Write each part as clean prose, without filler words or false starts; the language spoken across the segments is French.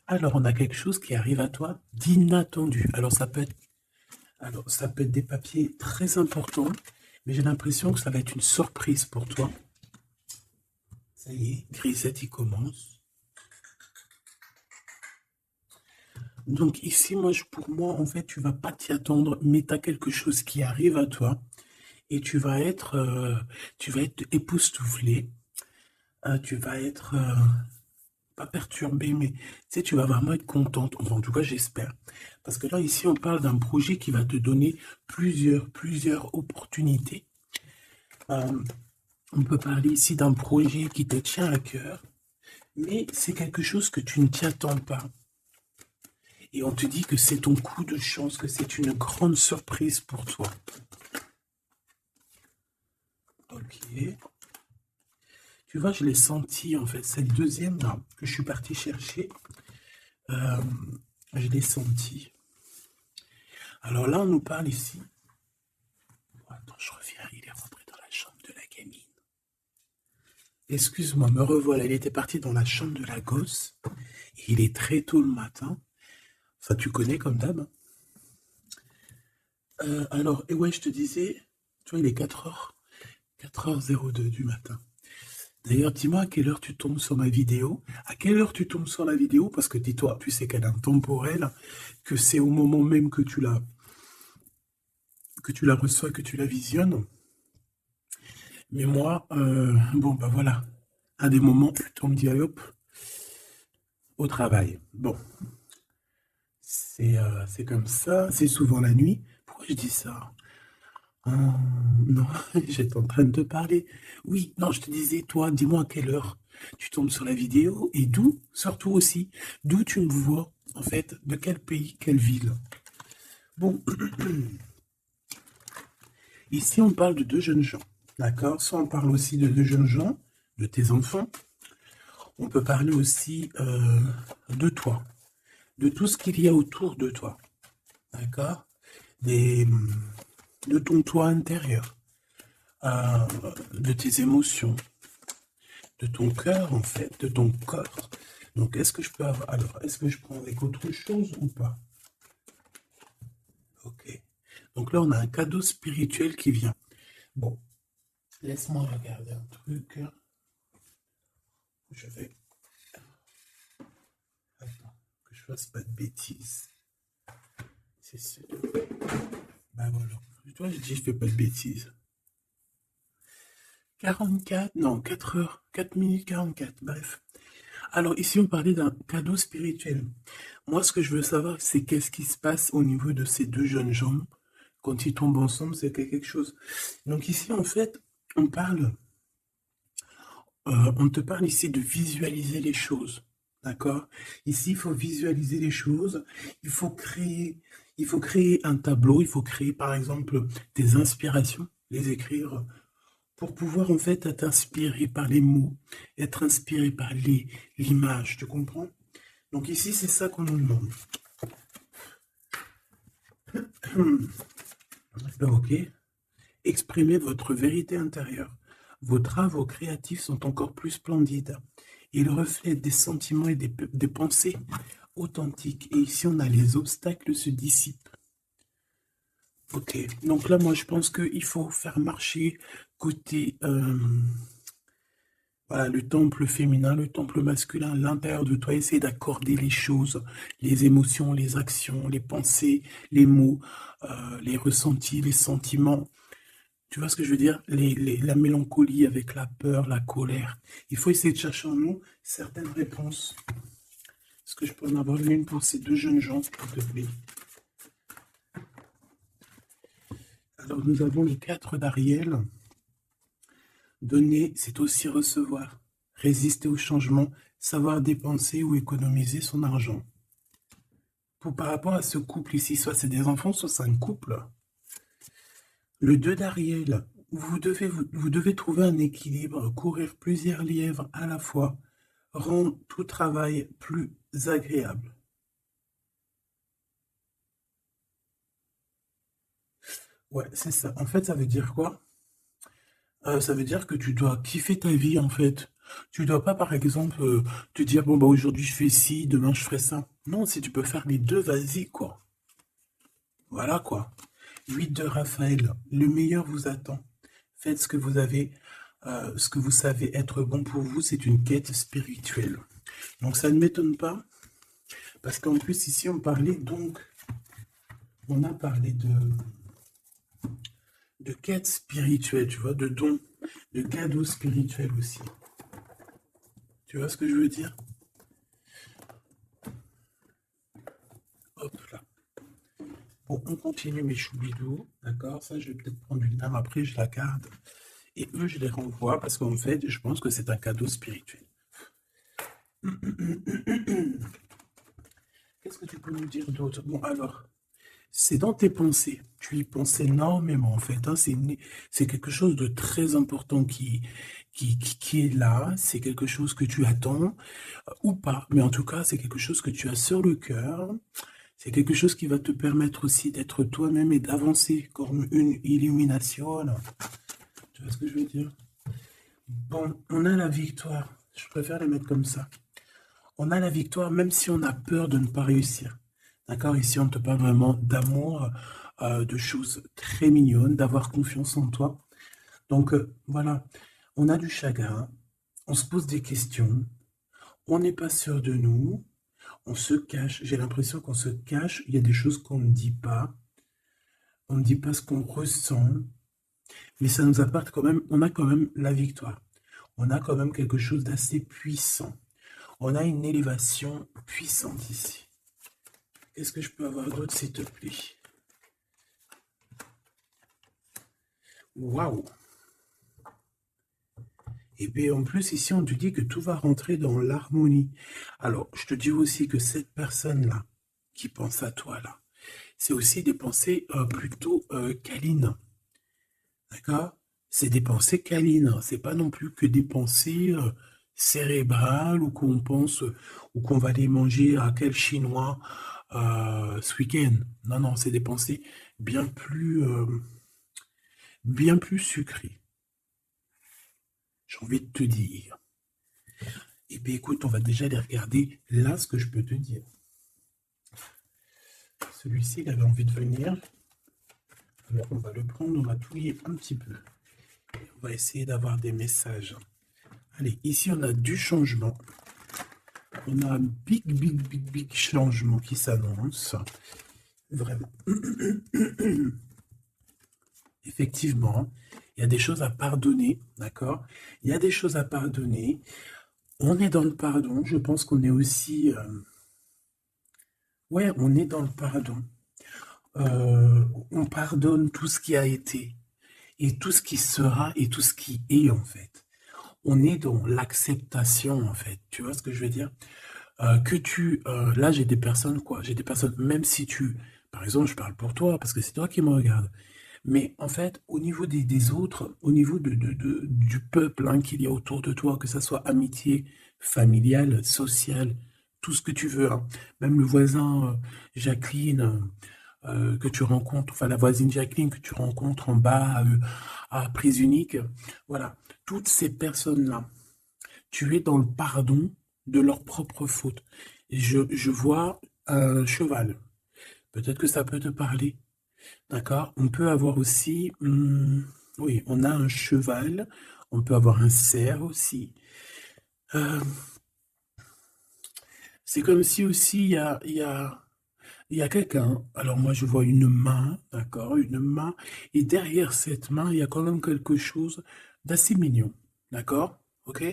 Alors, on a quelque chose qui arrive à toi d'inattendu. Alors, ça peut être des papiers très importants, mais j'ai l'impression que ça va être une surprise pour toi. Ça y est, Grisette, il commence. Donc ici, pour moi, en fait, tu vas pas t'y attendre, mais tu as quelque chose qui arrive à toi et tu vas être époustouflé. Tu vas être pas perturbé, mais tu sais, tu vas vraiment être contente. Enfin, en tout cas, j'espère. Parce que là, ici, on parle d'un projet qui va te donner plusieurs opportunités. Euh, on peut parler ici d'un projet qui te tient à cœur, mais c'est quelque chose que tu ne t'y attends pas. Et on te dit que c'est ton coup de chance, que c'est une grande surprise pour toi. Ok. Tu vois, je l'ai senti, en fait, cette deuxième là, que je suis parti chercher, euh, je l'ai senti. Alors là, on nous parle ici. Oh, attends, je reviens, il est rentré dans la chambre de la gamine. Excuse-moi, me revoilà, il était parti dans la chambre de la gosse. Et il est très tôt le matin. Enfin, tu connais comme d'hab, hein. Alors, et ouais, je te disais, tu vois, il est 4h02 du matin. D'ailleurs, dis-moi à quelle heure tu tombes sur ma vidéo. À quelle heure tu tombes sur la vidéo? Parce que dis-toi, tu sais qu'elle est intemporelle, que c'est au moment même que tu la reçois, que tu la visionnes. Mais moi, bon, bah voilà. À des moments, tu tombes, dis, allez, hop, au travail. Bon, c'est comme ça. C'est souvent la nuit. Pourquoi je dis ça? Non, j'étais en train de te parler. Oui, non, je te disais, toi, dis-moi à quelle heure tu tombes sur la vidéo et d'où, surtout aussi, d'où tu me vois, en fait, de quel pays, quelle ville. Bon, ici, on parle de deux jeunes gens, d'accord? Soit on parle aussi de deux jeunes gens, de tes enfants. On peut parler aussi de toi, de tout ce qu'il y a autour de toi, d'accord? Des, de ton toi intérieur, euh, de tes émotions, de ton cœur, en fait, de ton corps. Donc, est-ce que je peux avoir... Alors, est-ce que je prends avec autre chose ou pas? Ok. Donc là, on a un cadeau spirituel qui vient. Bon, laisse-moi regarder un truc. Je vais... Attends, que je fasse pas de bêtises. C'est sûr. Ben voilà. Toi, je dis, je fais pas de bêtises. 44, non, 4 heures, 4 minutes 44, bref. Alors ici, on parlait d'un cadeau spirituel. Moi, ce que je veux savoir, c'est qu'est-ce qui se passe au niveau de ces deux jeunes gens. Quand ils tombent ensemble, c'est quelque chose. Donc ici, en fait, on te parle ici de visualiser les choses. D'accord? Ici, il faut visualiser les choses. Il faut créer, il faut créer un tableau. Il faut créer, par exemple, des inspirations, les écrire pour pouvoir, en fait, être inspiré par les mots, être inspiré par l'image. Tu comprends? Donc ici, c'est ça qu'on nous demande. Ok. Exprimez votre vérité intérieure. Vos travaux créatifs sont encore plus splendides. Ils reflètent des sentiments et des pensées authentiques. Et ici, on a les obstacles se dissipent. Ok. Donc là, moi, je pense qu'il faut faire marcher côté voilà, le temple féminin, le temple masculin, à l'intérieur de toi. Essayer d'accorder les choses, les émotions, les actions, les pensées, les mots, les ressentis, les sentiments. Tu vois ce que je veux dire? La mélancolie avec la peur, la colère. Il faut essayer de chercher en nous certaines réponses. Est-ce que je peux en avoir une pour ces deux jeunes gens, s'il te plaît? Alors, nous avons le 4 d'Ariel. Donner, c'est aussi recevoir. Résister au changement, savoir dépenser ou économiser son argent. Par rapport à ce couple ici, soit c'est des enfants, soit c'est un couple. Le 2 d'Ariel, vous devez trouver un équilibre, courir plusieurs lièvres à la fois, rend tout travail plus agréable. Ouais, c'est ça. En fait, ça veut dire quoi? Ça veut dire que tu dois kiffer ta vie, en fait. Tu dois pas, par exemple, te dire, bon, bah, aujourd'hui, je fais ci, demain, je ferai ça. Non, si tu peux faire les deux, vas-y, quoi. Voilà, quoi. 8 de Raphaël, le meilleur vous attend. Faites ce que vous avez, ce que vous savez être bon pour vous, c'est une quête spirituelle. Donc, ça ne m'étonne pas, parce qu'en plus, ici, on a parlé de quête spirituelle, tu vois, de dons, de cadeaux spirituels aussi. Tu vois ce que je veux dire? Hop là. Bon, on continue mes choubidous, d'accord? Ça, je vais peut-être prendre une dame après, je la garde. Et eux, je les renvoie parce qu'en fait, je pense que c'est un cadeau spirituel. Qu'est-ce que tu peux nous dire d'autre? Bon, alors, c'est dans tes pensées. Tu y penses énormément, en fait. Hein. C'est quelque chose de très important qui est là. C'est quelque chose que tu attends ou pas. Mais en tout cas, c'est quelque chose que tu as sur le cœur. C'est quelque chose qui va te permettre aussi d'être toi-même et d'avancer comme une illumination. Tu vois ce que je veux dire? Bon, on a la victoire. Je préfère les mettre comme ça. On a la victoire même si on a peur de ne pas réussir. D'accord? Ici, on te parle vraiment d'amour, de choses très mignonnes, d'avoir confiance en toi. Donc, voilà, on a du chagrin, on se pose des questions, on n'est pas sûr de nous, on se cache. J'ai l'impression qu'on se cache, il y a des choses qu'on ne dit pas. On ne dit pas ce qu'on ressent, mais ça nous apporte quand même, on a quand même la victoire. On a quand même quelque chose d'assez puissant. On a une élévation puissante ici. Qu'est-ce que je peux avoir d'autre, s'il te plaît? Waouh! Et bien en plus, ici, on te dit que tout va rentrer dans l'harmonie. Alors, je te dis aussi que cette personne-là, qui pense à toi, là, c'est aussi des pensées plutôt câlines. D'accord? C'est des pensées câlines. C'est pas non plus que des pensées cérébrales ou qu'on pense ou qu'on va aller manger à quel chinois ce week-end. Non, non, c'est des pensées bien plus sucrées. J'ai envie de te dire. Et bien écoute, on va déjà les regarder. Là, ce que je peux te dire. Celui-ci, il avait envie de venir. Alors, on va le prendre, on va touiller un petit peu. On va essayer d'avoir des messages. Allez, ici, on a du changement. On a un big changement qui s'annonce. Vraiment. Effectivement, il y a des choses à pardonner, d'accord? Il y a des choses à pardonner. On est dans le pardon. Je pense qu'on est aussi... Ouais, on est dans le pardon. On pardonne tout ce qui a été et tout ce qui sera et tout ce qui est, en fait. On est dans l'acceptation, en fait. Tu vois ce que je veux dire? Là, j'ai des personnes, quoi. J'ai des personnes, même si par exemple, je parle pour toi, parce que c'est toi qui me regardes. Mais en fait, au niveau des autres, au niveau du peuple hein, qu'il y a autour de toi, que ce soit amitié, familiale, sociale, tout ce que tu veux, hein. Même le voisin Jacqueline que tu rencontres, enfin la voisine Jacqueline que tu rencontres en bas à Prise Unique, voilà, toutes ces personnes-là, tu es dans le pardon de leurs propres fautes. Et je vois un cheval. Peut-être que ça peut te parler. D'accord? On peut avoir aussi, oui, on a un cheval, on peut avoir un cerf aussi. C'est comme si aussi il y a quelqu'un. Alors moi je vois une main, d'accord? Une main. Et derrière cette main, il y a quand même quelque chose d'assez mignon. D'accord? Ok?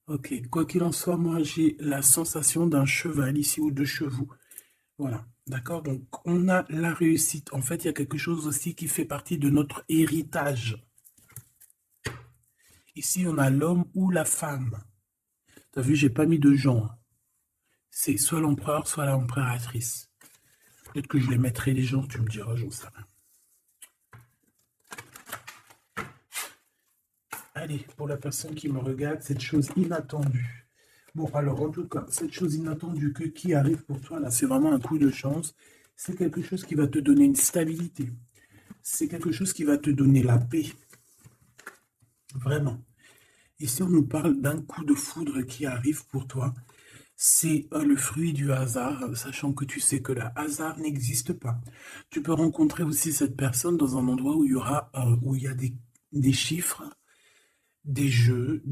Ok, quoi qu'il en soit, moi j'ai la sensation d'un cheval ici ou de chevaux. Voilà, d'accord? Donc, on a la réussite. En fait, il y a quelque chose aussi qui fait partie de notre héritage. Ici, on a l'homme ou la femme. T'as vu, j'ai pas mis de genre. C'est soit l'empereur, soit l'empératrice. Peut-être que je les mettrai les gens, tu me diras, j'en sais rien. Allez, pour la personne qui me regarde, cette chose inattendue. Bon, alors, en tout cas, cette chose inattendue qui arrive pour toi, là, c'est vraiment un coup de chance. C'est quelque chose qui va te donner une stabilité. C'est quelque chose qui va te donner la paix. Vraiment. Ici, on nous parle d'un coup de foudre qui arrive pour toi. C'est le fruit du hasard, sachant que tu sais que le hasard n'existe pas. Tu peux rencontrer aussi cette personne dans un endroit où où il y a des chiffres, des jeux,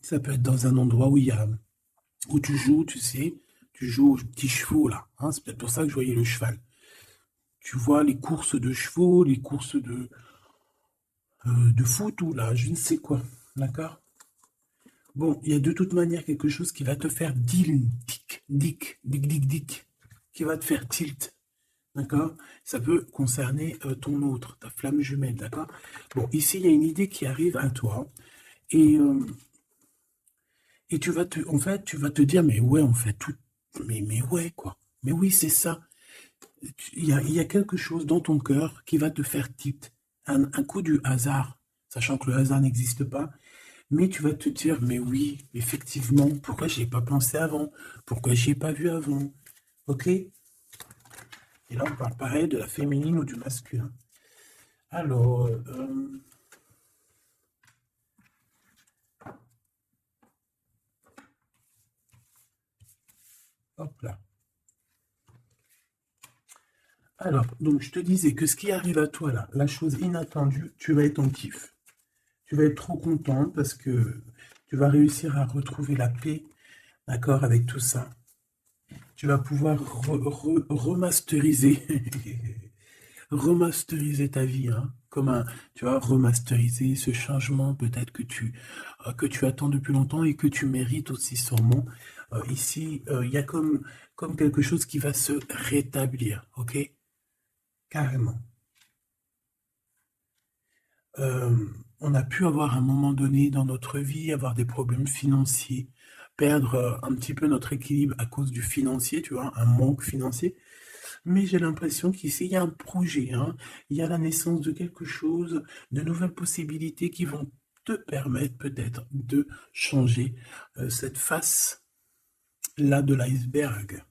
ça peut être dans un endroit où tu joues, tu sais, tu joues aux petits chevaux là, hein. C'est peut-être pour ça que je voyais le cheval. Tu vois les courses de chevaux, les courses de foot ou là, je ne sais quoi, d'accord? Bon, il y a de toute manière quelque chose qui va te faire dic, qui va te faire tilt, d'accord? Ça peut concerner ton autre, ta flamme jumelle, d'accord? Bon, ici, il y a une idée qui arrive à toi et, euh, et en fait, tu vas te dire, mais ouais, en fait, mais ouais, quoi. Mais oui, c'est ça. Il y a quelque chose dans ton cœur qui va te faire tilt. Un coup du hasard, sachant que le hasard n'existe pas. Mais tu vas te dire, mais oui, effectivement, pourquoi j'y ai pas pensé avant? Pourquoi j'y ai pas vu avant? Ok? Et là, on parle pareil de la féminine ou du masculin. Alors, hop là. Alors, donc je te disais que ce qui arrive à toi là, la chose inattendue, tu vas être en kiff. Tu vas être trop content parce que tu vas réussir à retrouver la paix, d'accord, avec tout ça. Tu vas pouvoir remasteriser, remasteriser ta vie, hein, tu vois, remasteriser ce changement peut-être que tu attends depuis longtemps et que tu mérites aussi sûrement. Ici, il y a comme quelque chose qui va se rétablir, ok? Carrément. Euh, on a pu avoir à un moment donné dans notre vie, avoir des problèmes financiers, perdre un petit peu notre équilibre à cause du financier, tu vois, un manque financier. Mais j'ai l'impression qu'ici, il y a un projet, hein. Il y a la naissance de quelque chose, de nouvelles possibilités qui vont te permettre peut-être de changer cette face-là de l'iceberg.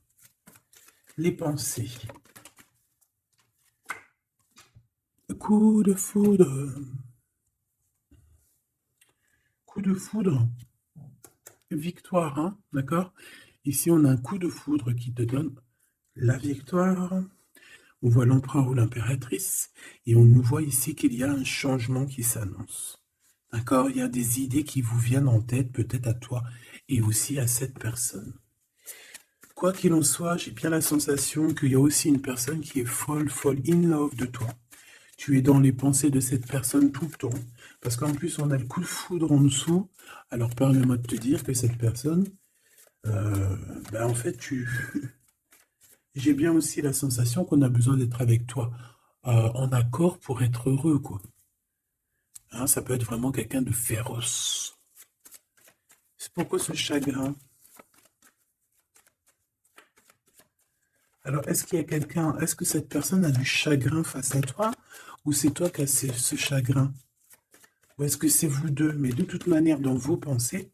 Les pensées. Coup de foudre. Coup de foudre. Victoire, hein, d'accord? Ici, on a un coup de foudre qui te donne la victoire. On voit l'empereur ou l'impératrice et on nous voit ici qu'il y a un changement qui s'annonce. D'accord? Il y a des idées qui vous viennent en tête, peut-être à toi et aussi à cette personne. Quoi qu'il en soit, j'ai bien la sensation qu'il y a aussi une personne qui est folle in love de toi. Tu es dans les pensées de cette personne tout le temps. Parce qu'en plus, on a le coup de foudre en dessous. Alors, permets-moi de te dire que cette personne, en fait, j'ai bien aussi la sensation qu'on a besoin d'être avec toi en accord pour être heureux, quoi. Hein, ça peut être vraiment quelqu'un de féroce. C'est pourquoi ce chagrin? Alors, est-ce qu'il y a quelqu'un, est-ce que cette personne a du chagrin face à toi ou c'est toi qui as ce chagrin? Ou est-ce que c'est vous deux? Mais de toute manière, dans vos pensées,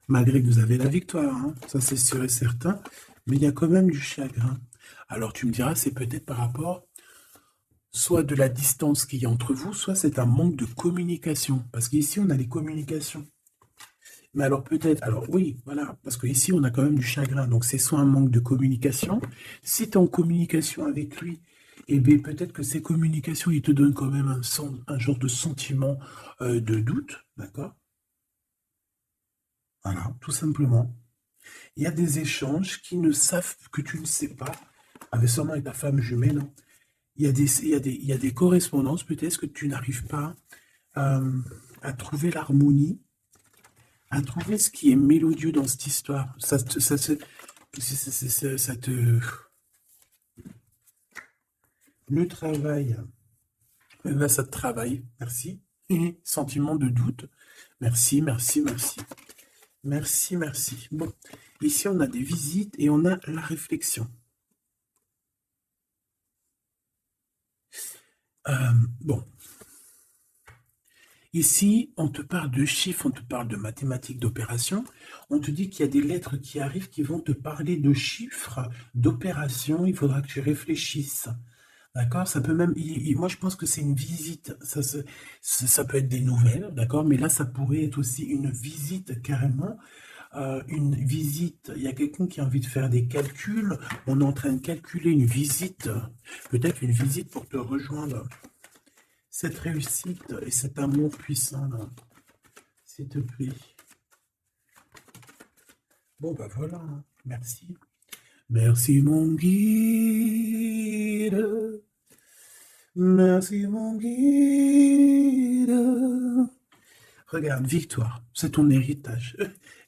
malgré que vous avez la victoire, hein, ça c'est sûr et certain, mais il y a quand même du chagrin. Alors tu me diras, c'est peut-être par rapport soit de la distance qu'il y a entre vous, soit c'est un manque de communication. Parce qu'ici, on a les communications. Mais alors peut-être, alors oui, voilà, parce qu'ici, on a quand même du chagrin. Donc c'est soit un manque de communication. Si tu es en communication avec lui, eh bien peut-être que ces communications, il te donnent quand même un genre de sentiment de doute, d'accord? Voilà, tout simplement. Il y a des échanges qui ne savent que tu ne sais pas, avec seulement avec ta femme jumelle, hein. Il y a des correspondances peut-être que tu n'arrives pas à trouver l'harmonie, à trouver ce qui est mélodieux dans cette histoire. Ça te... Le travail, là, ça te travaille. Merci. Sentiment de doute. Merci, merci, merci. Merci, merci. Bon, ici, on a des visites et on a la réflexion. Bon, ici, on te parle de chiffres, on te parle de mathématiques, d'opérations. On te dit qu'il y a des lettres qui arrivent qui vont te parler de chiffres, d'opérations. Il faudra que tu réfléchisses. D'accord? Ça peut même, moi je pense que c'est une visite. Ça peut être des nouvelles, d'accord? Mais là, ça pourrait être aussi une visite carrément. Une visite, il y a quelqu'un qui a envie de faire des calculs. On est en train de calculer une visite, peut-être une visite pour te rejoindre. Cette réussite et cet amour puissant, là, s'il te plaît. Bon, bah voilà, hein. Merci. Merci, mon guide. Merci, mon guide. Regarde, victoire, c'est ton héritage.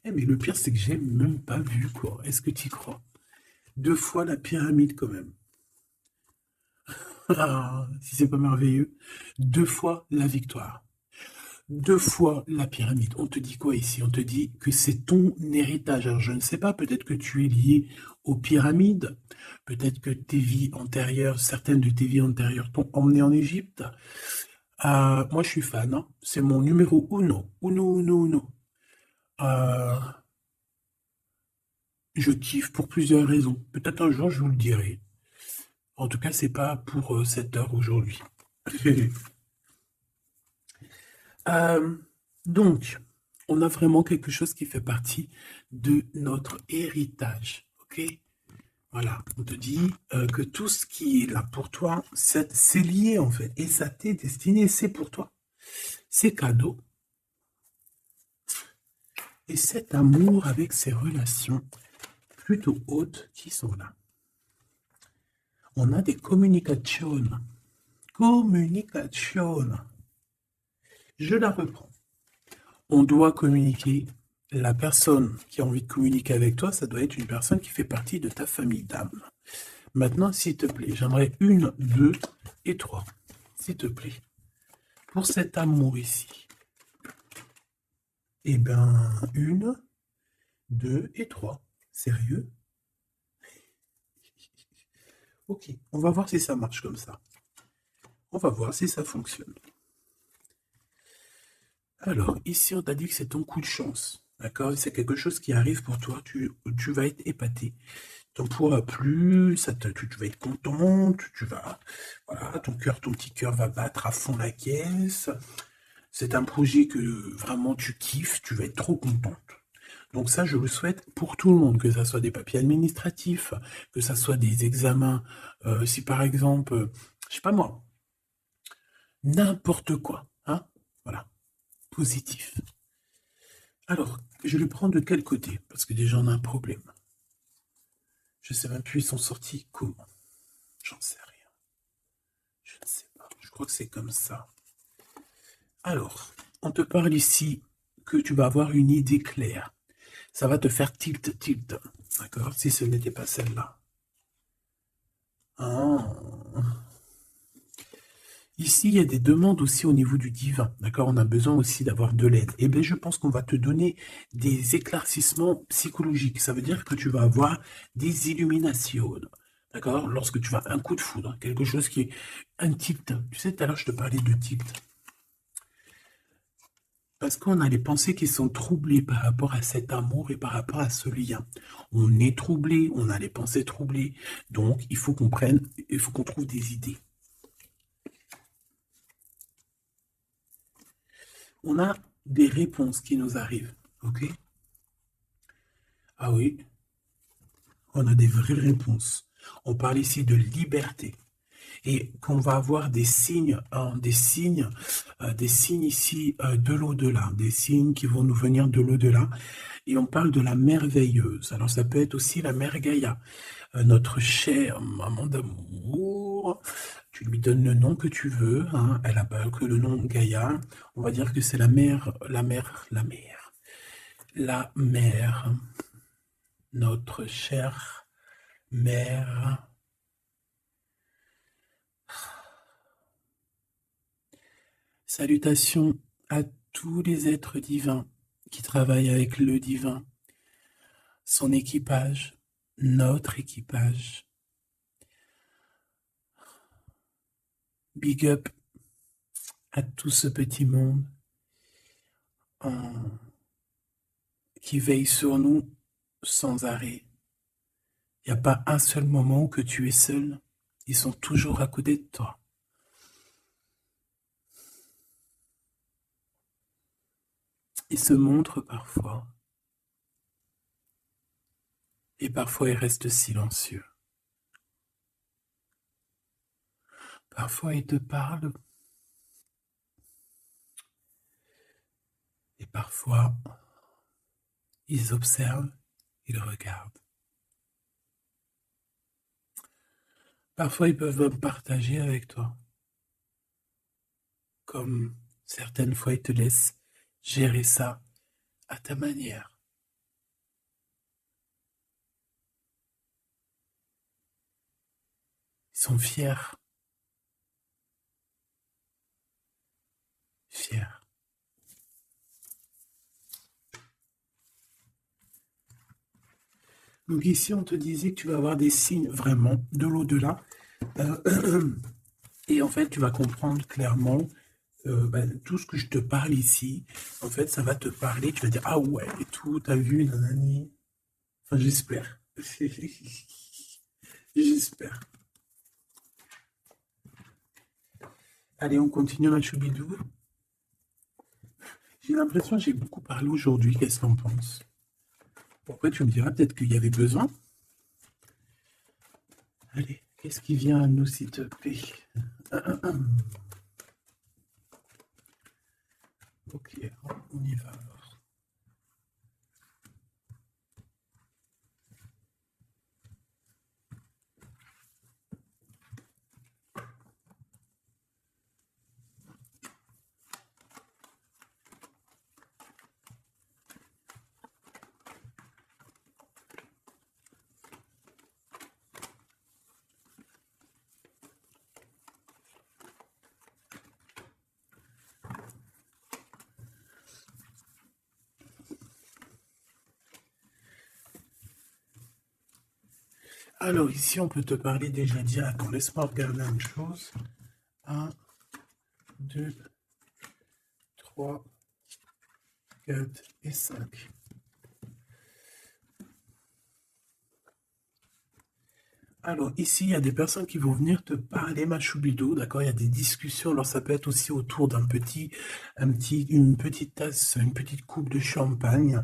Eh, mais le pire, c'est que j'ai même pas vu, quoi. Est-ce que tu y crois? 2 fois la pyramide, quand même. Ah, si c'est pas merveilleux. 2 fois la victoire. 2 fois la pyramide. On te dit quoi ici? On te dit que c'est ton héritage. Alors, je ne sais pas, peut-être que tu es lié aux pyramides. Peut-être que tes vies antérieures, certaines de tes vies antérieures t'ont emmené en Égypte. Moi, je suis fan, hein. C'est mon numéro uno. Uno, uno, uno. Euh, je kiffe pour plusieurs raisons. Peut-être un jour, je vous le dirai. En tout cas, c'est pas pour cette heure aujourd'hui. Euh, donc, on a vraiment quelque chose qui fait partie de notre héritage. Ok? Voilà, on te dit que tout ce qui est là pour toi, c'est lié en fait. Et ça t'est destiné, c'est pour toi. C'est cadeau. Et cet amour avec ces relations plutôt hautes qui sont là. On a des communications. Communication. Je la reprends. On doit communiquer. La personne qui a envie de communiquer avec toi, ça doit être une personne qui fait partie de ta famille d'âme. Maintenant, s'il te plaît, j'aimerais 1, 2 et 3. S'il te plaît. Pour cet amour ici. Eh bien, 1, 2 et 3. Sérieux? Ok, on va voir si ça marche comme ça. On va voir si ça fonctionne. Alors, ici, on t'a dit que c'est ton coup de chance. D'accord? C'est quelque chose qui arrive pour toi. Tu vas être épaté. T'en pourras plus, tu vas être contente, voilà, ton petit cœur va battre à fond la caisse. C'est un projet que vraiment tu kiffes, tu vas être trop contente. Donc ça, je le souhaite pour tout le monde, que ça soit des papiers administratifs, que ça soit des examens, si par exemple, je sais pas moi, n'importe quoi, hein, voilà, positif. Alors, je le prends de quel côté? Parce que déjà, on a un problème. Je sais même plus, ils sont sortis comment? J'en sais rien. Je ne sais pas. Je crois que c'est comme ça. Alors, on te parle ici que tu vas avoir une idée claire. Ça va te faire tilt, tilt. D'accord? Si ce n'était pas celle-là. Ah. Ici, il y a des demandes aussi au niveau du divin. D'accord? On a besoin aussi d'avoir de l'aide. Eh bien, je pense qu'on va te donner des éclaircissements psychologiques. Ça veut dire que tu vas avoir des illuminations. D'accord? Lorsque tu vas un coup de foudre, quelque chose qui est un tilt. Tu sais, tout à l'heure, je te parlais de tilt. Parce qu'on a les pensées qui sont troublées par rapport à cet amour et par rapport à ce lien. On est troublé, on a les pensées troublées. Donc, il faut qu'on prenne, il faut qu'on trouve des idées. On a des réponses qui nous arrivent. OK? Ah oui, on a des vraies réponses. On parle ici de liberté. Et qu'on va avoir des signes, hein, des signes ici de l'au-delà, des signes qui vont nous venir de l'au-delà. Et on parle de la merveilleuse. Alors ça peut être aussi la mère Gaïa, notre chère maman d'amour. Tu lui donnes le nom que tu veux, hein. Elle n'a pas que le nom Gaïa. On va dire que c'est la mère, notre chère mère. Salutations à tous les êtres divins qui travaillent avec le divin, son équipage, notre équipage. Big up à tout ce petit monde qui veille sur nous sans arrêt. Il n'y a pas un seul moment que tu es seul. Ils sont toujours à côté de toi. Ils se montrent parfois, et parfois ils restent silencieux. Parfois ils te parlent, et parfois ils observent, ils regardent. Parfois ils peuvent même partager avec toi, comme certaines fois ils te laissent gérer ça à ta manière. Ils sont fiers, fiers. Donc ici, on te disait que tu vas avoir des signes vraiment de l'au-delà. Et en fait, tu vas comprendre clairement tout ce que je te parle ici. En fait, ça va te parler. Tu vas dire, ah ouais, et tout, t'as vu, nanani. Enfin, j'espère. J'espère. Allez, on continue la choubidou. J'ai l'impression que j'ai beaucoup parlé aujourd'hui. Qu'est-ce que t'en penses? Pourquoi tu me diras peut-être qu'il y avait besoin? Allez, qu'est-ce qui vient à nous, s'il te plaît? Ok, on y va alors. Alors ici, on peut te parler déjà dire, attends, laisse-moi regarder une chose. 1, 2, 3, 4 et 5. Alors ici, il y a des personnes qui vont venir te parler, ma choubido, d'accord? Il y a des discussions. Alors ça peut être aussi autour d'une petite tasse, une petite coupe de champagne.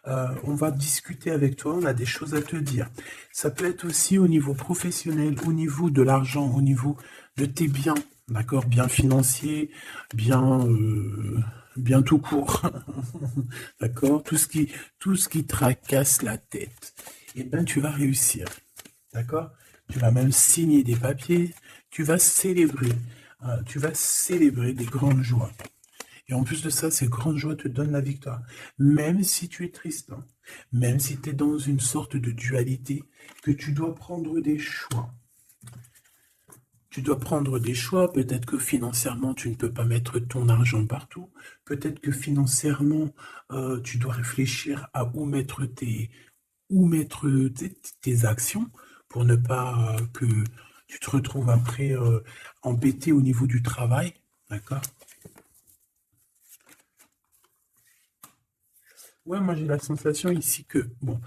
On va discuter avec toi, on a des choses à te dire. Ça peut être aussi au niveau professionnel, au niveau de l'argent, au niveau de tes biens, d'accord? Bien financier, bien tout court, d'accord? Tout ce qui tracasse la tête, eh ben tu vas réussir, d'accord? Tu vas même signer des papiers, tu vas célébrer des grandes joies. Et en plus de ça, ces grandes joies te donnent la victoire. Même si tu es triste, hein, même si tu es dans une sorte de dualité, que tu dois prendre des choix. Tu dois prendre des choix, peut-être que financièrement, tu ne peux pas mettre ton argent partout. Peut-être que financièrement, tu dois réfléchir à où mettre tes actions pour ne pas que tu te retrouves après embêté au niveau du travail. D'accord? Ouais, moi j'ai la sensation ici que, bon,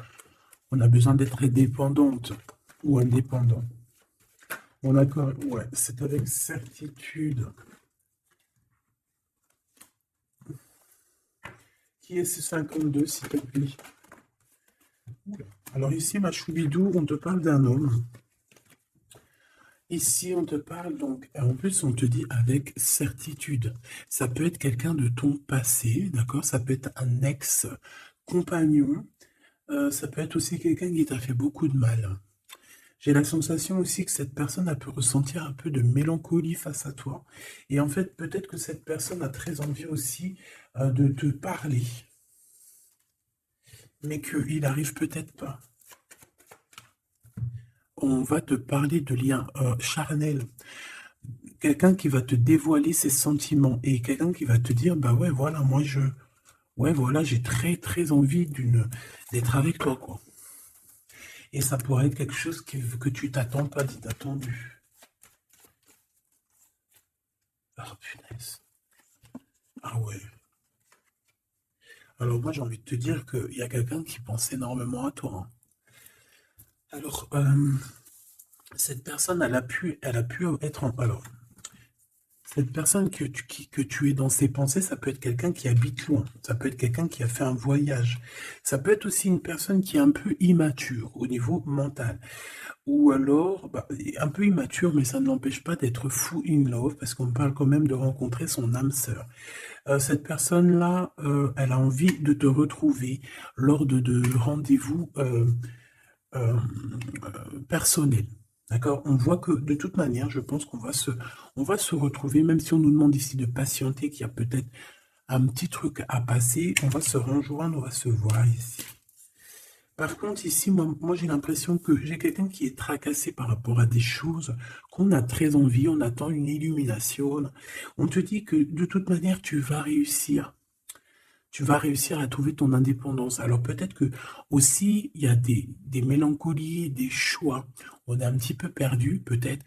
on a besoin d'être indépendante ou indépendant. Bon, d'accord, ouais, c'est avec certitude. Qui est ce 52, s'il te plaît? Alors ici, ma choubidou, on te parle d'un homme. Ici, on te parle donc, en plus, on te dit avec certitude. Ça peut être quelqu'un de ton passé, d'accord? Ça peut être un ex-compagnon. Ça peut être aussi quelqu'un qui t'a fait beaucoup de mal. J'ai la sensation aussi que cette personne a pu ressentir un peu de mélancolie face à toi. Et en fait, peut-être que cette personne a très envie aussi de te parler, mais qu'il n'arrive peut-être pas. On va te parler de liens charnels. Quelqu'un qui va te dévoiler ses sentiments et quelqu'un qui va te dire, bah ouais, voilà, ouais, voilà, j'ai très, très envie d'être avec toi, quoi. Et ça pourrait être quelque chose que tu t'attends pas d'inattendu. Ah, punaise. Ah ouais. Alors moi, j'ai envie de te dire qu'il y a quelqu'un qui pense énormément à toi, hein. Alors, cette personne, elle a pu être en... Alors, cette personne que tu es dans ses pensées, ça peut être quelqu'un qui habite loin, ça peut être quelqu'un qui a fait un voyage, ça peut être aussi une personne qui est un peu immature au niveau mental, ou alors bah, un peu immature, mais ça ne l'empêche pas d'être fou in love, parce qu'on parle quand même de rencontrer son âme sœur. Cette personne-là, elle a envie de te retrouver lors de rendez-vous personnels. D'accord? On voit que de toute manière, je pense on va se retrouver, même si on nous demande ici de patienter, qu'il y a peut-être un petit truc à passer, on va se rejoindre, on va se voir ici. Par contre, ici, moi j'ai l'impression que j'ai quelqu'un qui est tracassé par rapport à des choses qu'on a très envie, on attend une illumination. On te dit que de toute manière, tu vas réussir. Tu vas réussir à trouver ton indépendance. Alors peut-être que aussi, il y a des mélancolies, des choix. On est un petit peu perdu, peut-être,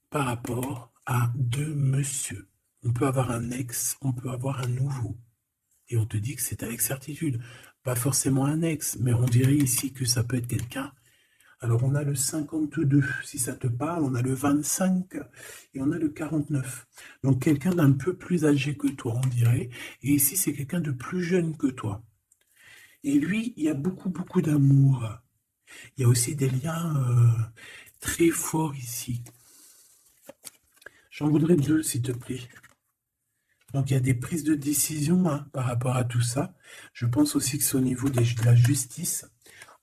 par rapport à deux monsieur. On peut avoir un ex, on peut avoir un nouveau. Et on te dit que c'est avec certitude. Pas forcément un ex, mais on dirait ici que ça peut être quelqu'un. Alors on a le 52, si ça te parle, on a le 25 et on a le 49. Donc quelqu'un d'un peu plus âgé que toi, on dirait. Et ici, c'est quelqu'un de plus jeune que toi. Et lui, il y a beaucoup, beaucoup d'amour. Il y a aussi des liens très forts ici. J'en voudrais deux, s'il te plaît. Donc il y a des prises de décision hein, par rapport à tout ça. Je pense aussi que c'est au niveau de la justice.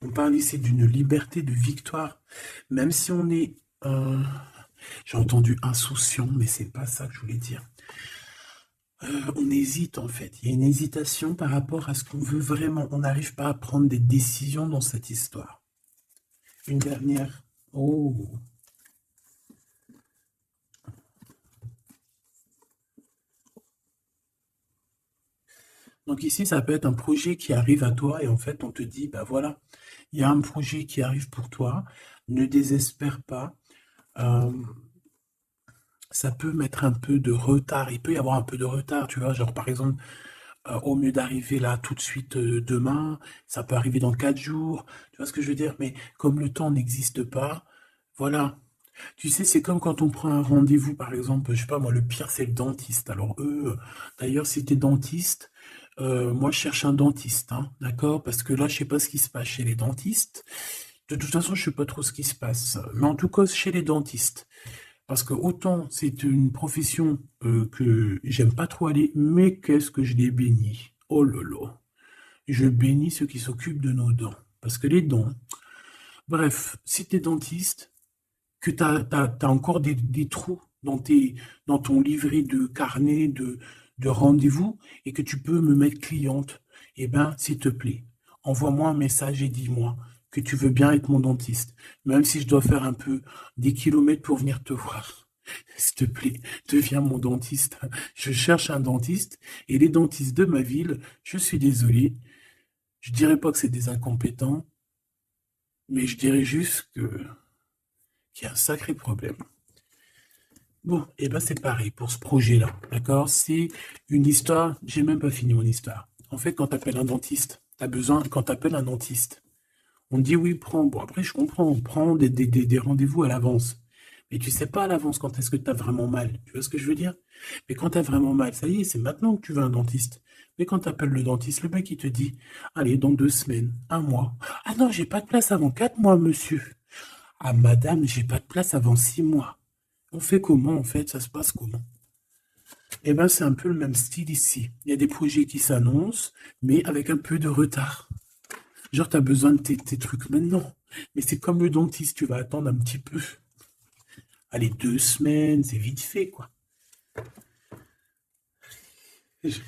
On parle ici d'une liberté de victoire. Même si on est, j'ai entendu insouciant, mais c'est pas ça que je voulais dire. On hésite en fait. Il y a une hésitation par rapport à ce qu'on veut vraiment. On n'arrive pas à prendre des décisions dans cette histoire. Une dernière. Oh. Donc ici, ça peut être un projet qui arrive à toi et en fait, on te dit, bah voilà, il y a un projet qui arrive pour toi, ne désespère pas. Euh, ça peut mettre un peu de retard, il peut y avoir un peu de retard, tu vois, genre par exemple, au mieux d'arriver là tout de suite demain, ça peut arriver dans 4 jours, tu vois ce que je veux dire, mais comme le temps n'existe pas, voilà. Tu sais, c'est comme quand on prend un rendez-vous, par exemple, je sais pas moi, le pire c'est le dentiste. Alors eux, d'ailleurs, si t'es dentiste, moi je cherche un dentiste, hein, d'accord? Parce que là, je sais pas ce qui se passe chez les dentistes. De toute façon, je sais pas trop ce qui se passe. Mais en tout cas, chez les dentistes. Parce que autant c'est une profession que j'aime pas trop aller, mais qu'est-ce que je les bénis. Oh là là. Je bénis ceux qui s'occupent de nos dents. Parce que les dents, bref, si t'es dentiste, que tu as encore des trous dans ton livret de carnet de rendez-vous et que tu peux me mettre cliente, eh bien, s'il te plaît, envoie-moi un message et dis-moi que tu veux bien être mon dentiste, même si je dois faire un peu des kilomètres pour venir te voir. S'il te plaît, deviens mon dentiste. Je cherche un dentiste et les dentistes de ma ville, je suis désolé, je dirais pas que c'est des incompétents, mais je dirais juste qu'il y a un sacré problème. Bon, et ben c'est pareil pour ce projet-là, d'accord? C'est une histoire, j'ai même pas fini mon histoire. En fait, quand tu appelles un dentiste, t'as besoin, quand tu appelles un dentiste, on te dit oui, prends, bon après je comprends, on prend des rendez-vous à l'avance. Mais tu sais pas à l'avance quand est-ce que tu as vraiment mal, tu vois ce que je veux dire? Mais quand tu as vraiment mal, ça y est, c'est maintenant que tu veux un dentiste. Mais quand tu appelles le dentiste, le mec il te dit, allez, dans 2 semaines, un mois. Ah non, j'ai pas de place avant 4 mois, monsieur. Ah madame, j'ai pas de place avant 6 mois. On fait comment en fait? Ça se passe comment? Eh ben, c'est un peu le même style ici. Il y a des projets qui s'annoncent, mais avec un peu de retard. Genre, tu as besoin de tes trucs maintenant. Mais c'est comme le dentiste, tu vas attendre un petit peu. Allez, 2 semaines, c'est vite fait, quoi. Je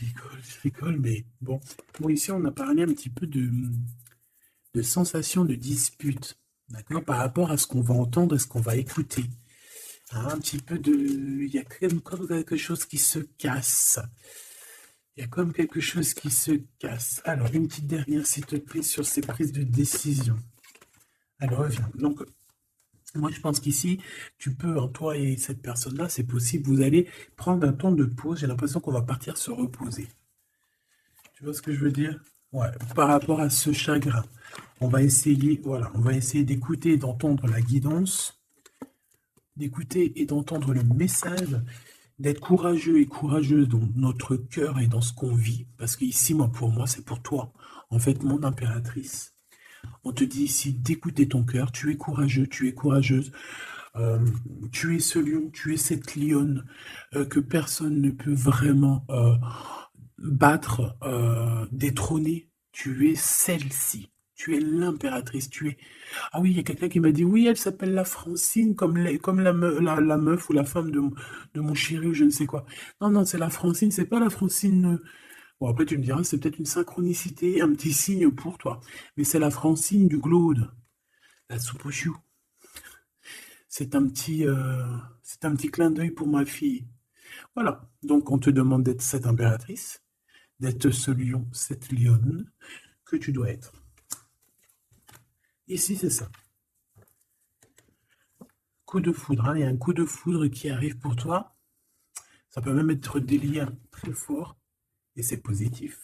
rigole, mais bon. Bon, ici, on a parlé un petit peu de sensation de dispute, d'accord, par rapport à ce qu'on va entendre et ce qu'on va écouter. Hein, un petit peu de... Il y a comme quelque chose qui se casse. Il y a comme quelque chose qui se casse. Alors, une petite dernière, s'il te plaît, sur ces prises de décision. Alors, reviens. Donc, moi, je pense qu'ici, tu peux, hein, toi et cette personne-là, c'est possible, vous allez prendre un temps de pause. J'ai l'impression qu'on va partir se reposer. Tu vois ce que je veux dire? Ouais, par rapport à ce chagrin. On va essayer, voilà, on va essayer d'écouter et d'entendre la guidance. d'écouter et d'entendre le message, d'être courageux et courageuse dans notre cœur et dans ce qu'on vit. Parce qu'ici, moi, pour moi, c'est pour toi. En fait, mon impératrice. On te dit ici d'écouter ton cœur. Tu es courageux, tu es courageuse. Euh, Tu es ce lion, tu es cette lionne que personne ne peut vraiment battre, détrôner. Tu es celle-ci. Tu es l'impératrice. Tu es. Ah oui, il y a quelqu'un qui m'a dit oui, elle s'appelle la Francine, comme la meuf ou la femme de mon chéri ou je ne sais quoi. Non, non, c'est la Francine, c'est pas la Francine. Bon, après, tu me diras, c'est peut-être une synchronicité, un petit signe pour toi. Mais c'est la Francine du Glaude, la soupe aux choux. C'est un petit clin d'œil pour ma fille. Voilà. Donc, on te demande d'être cette impératrice, d'être ce lion, cette lionne que tu dois être. Ici, c'est ça. Coup de foudre, hein. Il y a un coup de foudre qui arrive pour toi. Ça peut même être des liens très forts et c'est positif.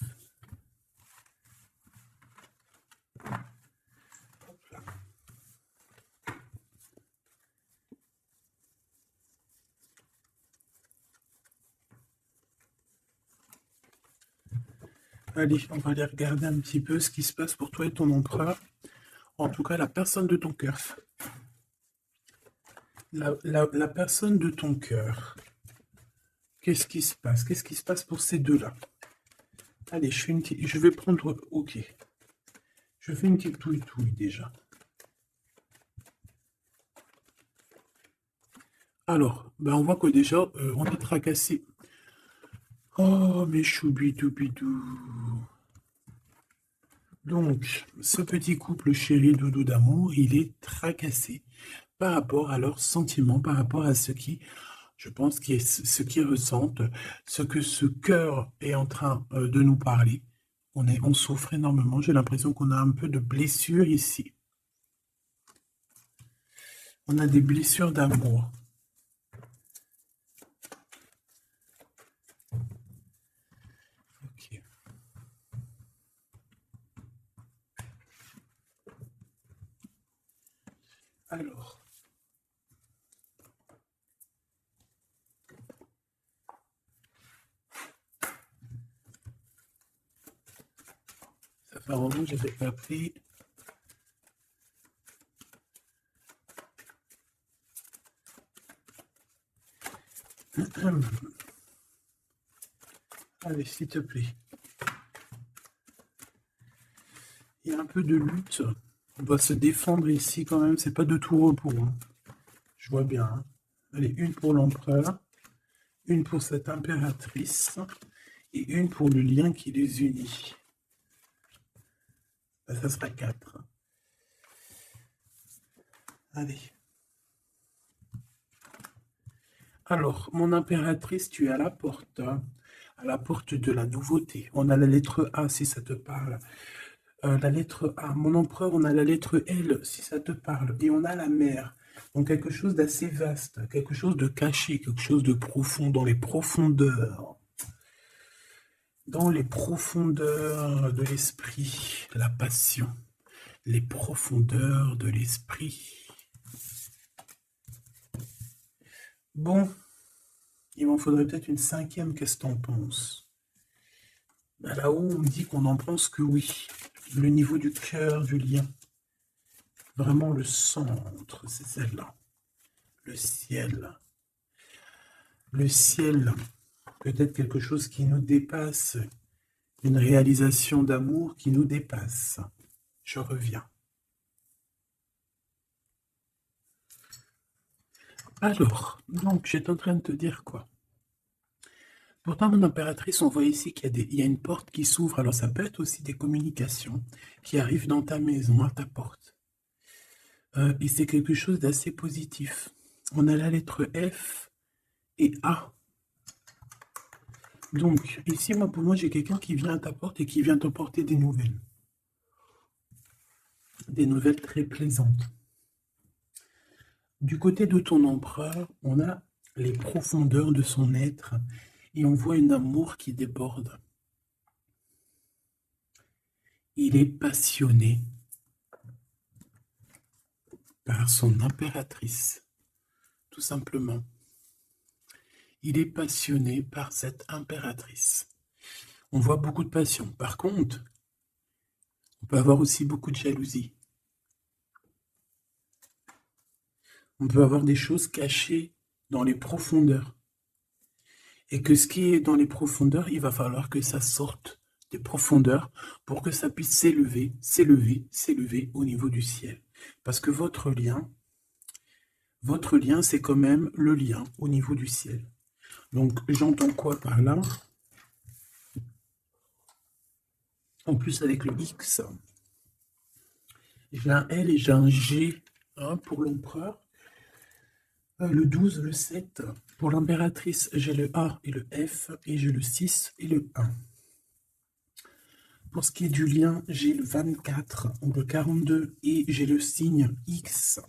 Allez, on va aller regarder un petit peu ce qui se passe pour toi et ton empereur. En tout cas, la personne de ton cœur. La personne de ton cœur. Qu'est-ce qui se passe? Qu'est-ce qui se passe pour ces deux-là? Allez, je vais prendre... Ok. Je fais une petite touille déjà. Alors, ben on voit que déjà, on est tracassé. Oh, mes choubidou-bidou. Donc, ce petit couple chéri doudou d'amour, il est tracassé par rapport à leurs sentiments, par rapport à ce qui, je pense, ce qu'ils ressentent, ce que ce cœur est en train de nous parler. On souffre énormément. J'ai l'impression qu'on a un peu de blessures ici. On a des blessures d'amour. Ok. Alors. Ça fait un moment que je n'avais pas pris. Allez, s'il te plaît. Il y a un peu de lutte. On doit se défendre ici quand même. C'est pas de tout repos. Hein. Je vois bien. Hein. Allez, une pour l'empereur, une pour cette impératrice et une pour le lien qui les unit. Là, ça sera 4. Allez. Alors, mon impératrice, tu es à la porte de la nouveauté. On a la lettre A si ça te parle. La lettre A. Mon empereur, on a la lettre L si ça te parle. Et on a la mer. Donc quelque chose d'assez vaste, quelque chose de caché, quelque chose de profond, dans les profondeurs. Dans les profondeurs de l'esprit, la passion. Les profondeurs de l'esprit. Bon, il m'en faudrait peut-être une 5e, qu'est-ce que t'en penses? Ben là-haut, on me dit qu'on n'en pense que oui. Le niveau du cœur, du lien. Vraiment le centre, c'est celle-là. Le ciel. Le ciel, peut-être quelque chose qui nous dépasse. Une réalisation d'amour qui nous dépasse. Je reviens. Alors, donc, j'étais en train de te dire quoi? Pourtant, mon impératrice, on voit ici qu'il y a une porte qui s'ouvre. Alors, ça peut être aussi des communications qui arrivent dans ta maison, à ta porte. Et c'est quelque chose d'assez positif. On a la lettre F et A. Donc, ici, moi, pour moi, j'ai quelqu'un qui vient à ta porte et qui vient t'apporter des nouvelles. Des nouvelles très plaisantes. Du côté de ton empereur, on a les profondeurs de son être et on voit un amour qui déborde. Il est passionné par son impératrice, tout simplement. Il est passionné par cette impératrice. On voit beaucoup de passion. Par contre, on peut avoir aussi beaucoup de jalousie. On peut avoir des choses cachées dans les profondeurs. Et que ce qui est dans les profondeurs, il va falloir que ça sorte des profondeurs pour que ça puisse s'élever, s'élever, s'élever au niveau du ciel. Parce que votre lien, c'est quand même le lien au niveau du ciel. Donc, j'entends quoi par là? En plus, avec le X, j'ai un L et j'ai un G pour l'empereur. Le 12, le 7. Pour l'impératrice, j'ai le A et le F, et j'ai le 6 et le 1. Pour ce qui est du lien, j'ai le 24 ou le 42, et j'ai le signe X.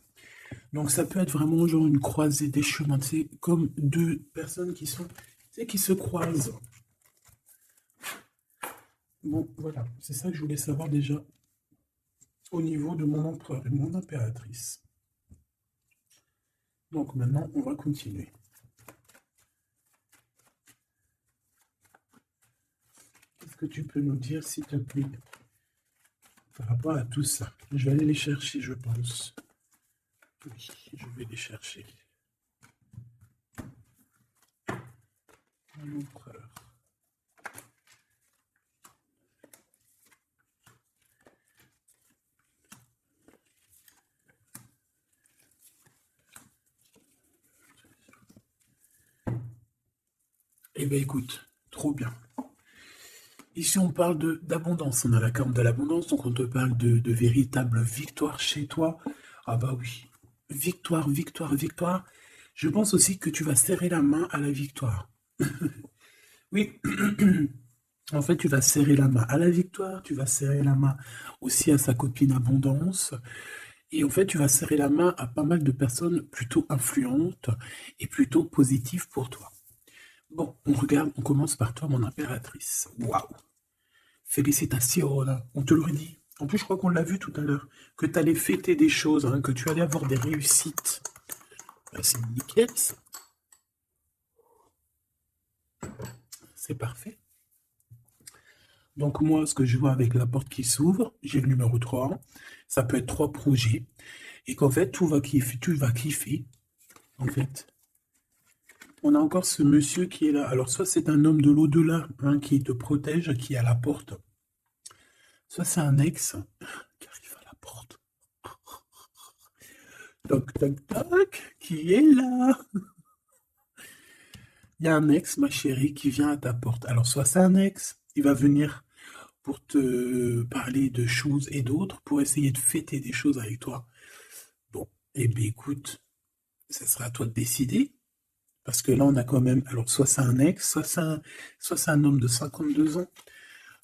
Donc ça peut être vraiment genre une croisée des chemins. C'est comme deux personnes qui se croisent. Bon, voilà, c'est ça que je voulais savoir déjà au niveau de mon empereur et mon impératrice. Donc maintenant, on va continuer. Qu'est-ce que tu peux nous dire, s'il te plaît, par rapport à tout ça? Je vais aller les chercher, je pense. Oui, je vais les chercher. L'empereur. Eh bien, écoute, trop bien. Ici, on parle d'abondance. On a la carte de l'abondance, donc on te parle de véritable victoire chez toi. Ah bah oui, victoire, victoire, victoire. Je pense aussi que tu vas serrer la main à la victoire. Oui, en fait, tu vas serrer la main à la victoire, tu vas serrer la main aussi à sa copine abondance. Et en fait, tu vas serrer la main à pas mal de personnes plutôt influentes et plutôt positives pour toi. Bon, on regarde, on commence par toi, mon impératrice. Waouh! Félicitations, là. On te l'aurait dit. En plus, je crois qu'on l'a vu tout à l'heure, que tu allais fêter des choses, que tu allais avoir des réussites. C'est nickel, ça. C'est parfait. Donc moi, ce que je vois avec la porte qui s'ouvre, j'ai le numéro 3. Ça peut être 3 projets. Et qu'en fait, tout va kiffer, tu vas kiffer. En fait, on a encore ce monsieur qui est là. Alors, soit c'est un homme de l'au-delà qui te protège, qui est à la porte. Soit c'est un ex qui arrive à la porte. Toc, toc, toc, qui est là? Il y a un ex, ma chérie, qui vient à ta porte. Alors, soit c'est un ex, il va venir pour te parler de choses et d'autres, pour essayer de fêter des choses avec toi. Bon, eh bien, écoute, ce sera à toi de décider. Parce que là, on a quand même... Alors, soit c'est un ex, soit c'est un homme de 52 ans.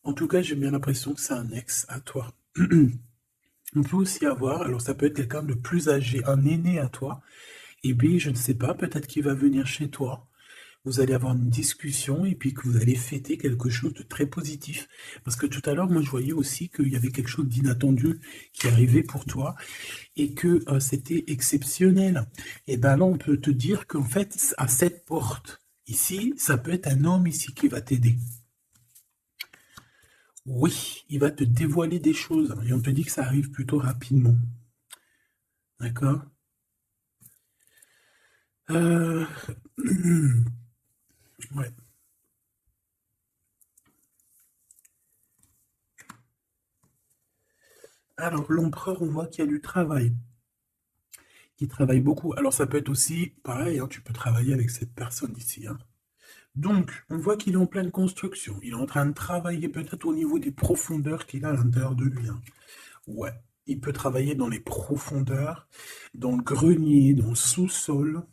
En tout cas, j'ai bien l'impression que c'est un ex à toi. On peut aussi avoir... Alors, ça peut être quelqu'un de plus âgé, un aîné à toi. Et bien, je ne sais pas, peut-être qu'il va venir chez toi. Vous allez avoir une discussion et puis que vous allez fêter quelque chose de très positif. Parce que tout à l'heure, moi, je voyais aussi qu'il y avait quelque chose d'inattendu qui arrivait pour toi et que c'était exceptionnel. Et bien là, on peut te dire qu'en fait, à cette porte, ici, ça peut être un homme ici qui va t'aider. Oui, il va te dévoiler des choses et on te dit que ça arrive plutôt rapidement. D'accord? Ouais. Alors, l'empereur, on voit qu'il y a du travail. Il travaille beaucoup. Alors, ça peut être aussi, pareil, tu peux travailler avec cette personne ici. Donc, on voit qu'il est en pleine construction. Il est en train de travailler peut-être au niveau des profondeurs qu'il a à l'intérieur de lui. Ouais, il peut travailler dans les profondeurs, dans le grenier, dans le sous-sol.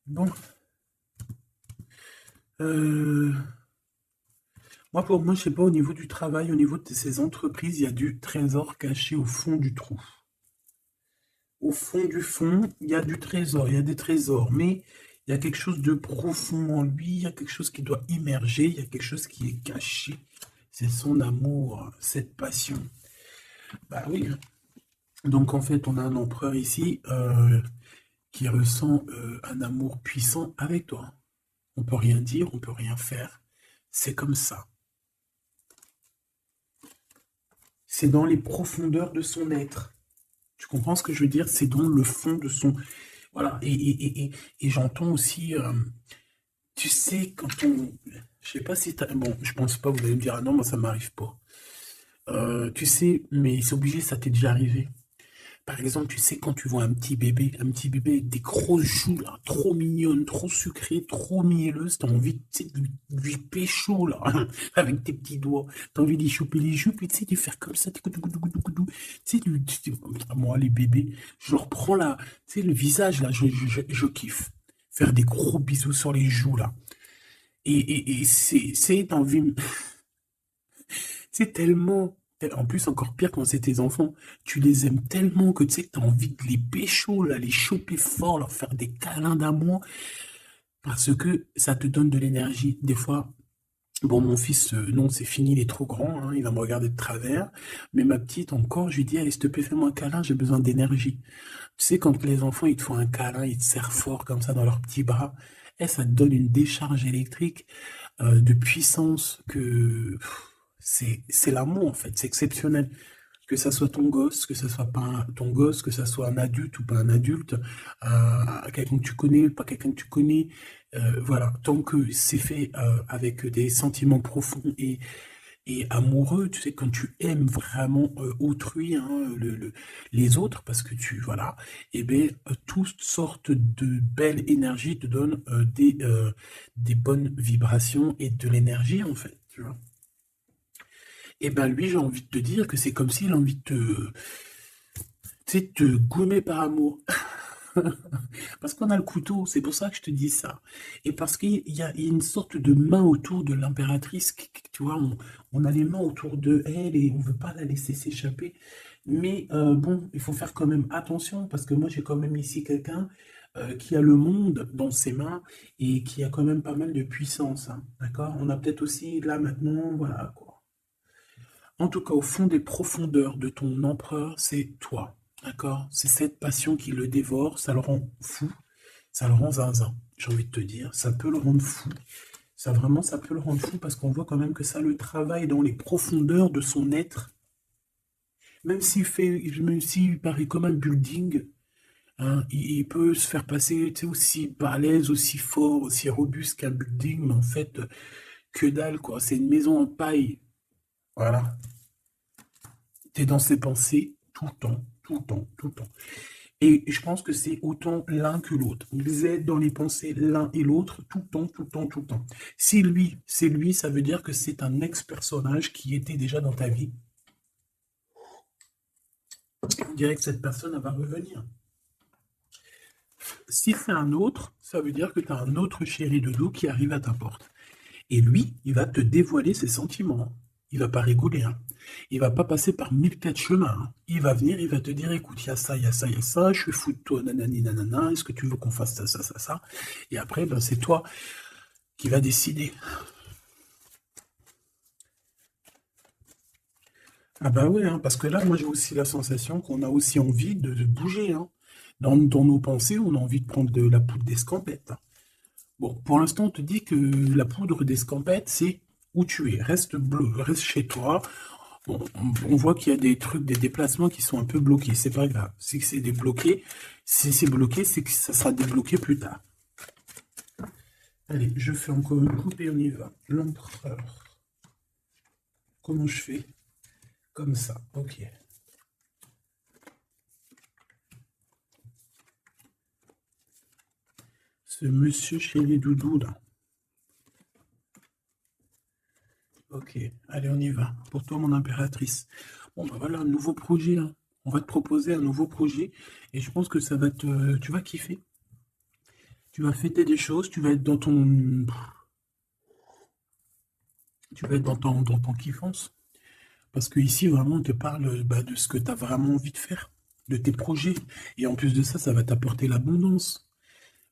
Bon. Moi, pour moi, je sais pas, au niveau du travail, au niveau de ces entreprises, il y a du trésor caché au fond du trou. Au fond du fond, il y a du trésor, il y a des trésors, mais il y a quelque chose de profond en lui, il y a quelque chose qui doit immerger, il y a quelque chose qui est caché. C'est son amour, cette passion. Bah oui. Donc en fait, on a un empereur ici qui ressent un amour puissant avec toi. On peut rien dire, on peut rien faire. C'est comme ça. C'est dans les profondeurs de son être. Tu comprends ce que je veux dire? C'est dans le fond de son... Voilà. Et j'entends aussi, tu sais, quand on... Je sais pas si t'as... Bon, je pense pas, vous allez me dire, ah non, moi ça m'arrive pas. Tu sais, mais c'est obligé, ça t'est déjà arrivé. Par exemple, tu sais, quand tu vois un petit bébé avec des grosses joues, là, trop mignonnes, trop sucrées, trop mielleuses, t'as envie, tu sais, de lui pécho, là, avec tes petits doigts. T'as envie d'y choper les joues, puis tu sais, de faire comme ça, tu sais, moi, les bébés, je leur prends là, tu sais, le visage, là, je kiffe. Faire des gros bisous sur les joues, là. Et t'as envie, c'est tellement... En plus, encore pire quand c'est tes enfants. Tu les aimes tellement que tu sais que tu as envie de les pécho, là, les choper fort, leur faire des câlins d'amour, parce que ça te donne de l'énergie. Des fois, bon, mon fils, non, c'est fini, il est trop grand, hein, il va me regarder de travers. Mais ma petite, encore, je lui dis, allez, s'il te plaît, fais-moi un câlin, j'ai besoin d'énergie. Tu sais, quand les enfants, ils te font un câlin, ils te serrent fort comme ça dans leurs petits bras, et ça te donne une décharge électrique de puissance que c'est l'amour en fait, c'est exceptionnel. Que ça soit ton gosse, que ça soit pas ton gosse, que ça soit un adulte ou pas un adulte, quelqu'un que tu connais, pas quelqu'un que tu connais, voilà, tant que c'est fait avec des sentiments profonds et amoureux, tu sais, quand tu aimes vraiment autrui, hein, les autres, parce que tu, voilà, et bien, toutes sortes de belles énergies te donnent des bonnes vibrations et de l'énergie, en fait, tu vois. Et ben lui, j'ai envie de te dire que c'est comme s'il a envie de tu sais, te goumer par amour. Parce qu'on a le couteau, c'est pour ça que je te dis ça. Et parce qu'il y a une sorte de main autour de l'impératrice, tu vois, on a les mains autour de elle et on veut pas la laisser s'échapper. Mais bon, il faut faire quand même attention, parce que moi j'ai quand même ici quelqu'un qui a le monde dans ses mains et qui a quand même pas mal de puissance, hein, d'accord? On a peut-être aussi là maintenant, voilà quoi. En tout cas, au fond des profondeurs de ton empereur, c'est toi. D'accord? C'est cette passion qui le dévore, ça le rend fou, ça le rend zinzin. J'ai envie de te dire, ça peut le rendre fou. Ça vraiment, ça peut le rendre fou parce qu'on voit quand même que ça le travaille dans les profondeurs de son être. Même s'il paraît comme un building, hein, il peut se faire passer, tu sais, aussi balèze, aussi fort, aussi robuste qu'un building, mais en fait, que dalle, quoi. C'est une maison en paille. Voilà. T'es dans ses pensées tout le temps, tout le temps, tout le temps. Et je pense que c'est autant l'un que l'autre. Ils aident dans les pensées l'un et l'autre tout le temps, tout le temps, tout le temps. Si lui, c'est lui, ça veut dire que c'est un ex-personnage qui était déjà dans ta vie. On dirait que cette personne elle va revenir. Si c'est un autre, ça veut dire que tu as un autre chéri de dos qui arrive à ta porte. Et lui, il va te dévoiler ses sentiments. Il va pas rigoler, hein. Il va pas passer par 1004 chemins, hein. Il va venir, il va te dire, écoute, il y a ça, il y a ça, il y a ça, je suis fou de toi, nanani, nanana, est-ce que tu veux qu'on fasse ça, ça, ça, ça? Et après, ben, c'est toi qui vas décider. Ah bah ouais, hein, parce que là, moi j'ai aussi la sensation qu'on a aussi envie de bouger, hein. Dans nos pensées, on a envie de prendre de la poudre d'escampette, hein. Bon, pour l'instant, on te dit que la poudre d'escampette, c'est où tu es. Reste bleu, reste chez toi. Bon, on voit qu'il y a des trucs, des déplacements qui sont un peu bloqués. C'est pas grave. Si c'est débloqué, si c'est bloqué, c'est que ça sera débloqué plus tard. Allez, je fais encore une coupe et on y va. L'empereur. Comment je fais? Comme ça. Ok. Ce monsieur chez les doudous, là. Ok, allez, on y va. Pour toi, mon impératrice. Bon, ben voilà, un nouveau projet, hein. On va te proposer un nouveau projet et je pense que ça va te... Tu vas kiffer. Tu vas fêter des choses, tu vas être dans ton... Tu vas être dans ton kiffance. Parce que ici, vraiment, on te parle bah, de ce que tu as vraiment envie de faire, de tes projets. Et en plus de ça, ça va t'apporter l'abondance.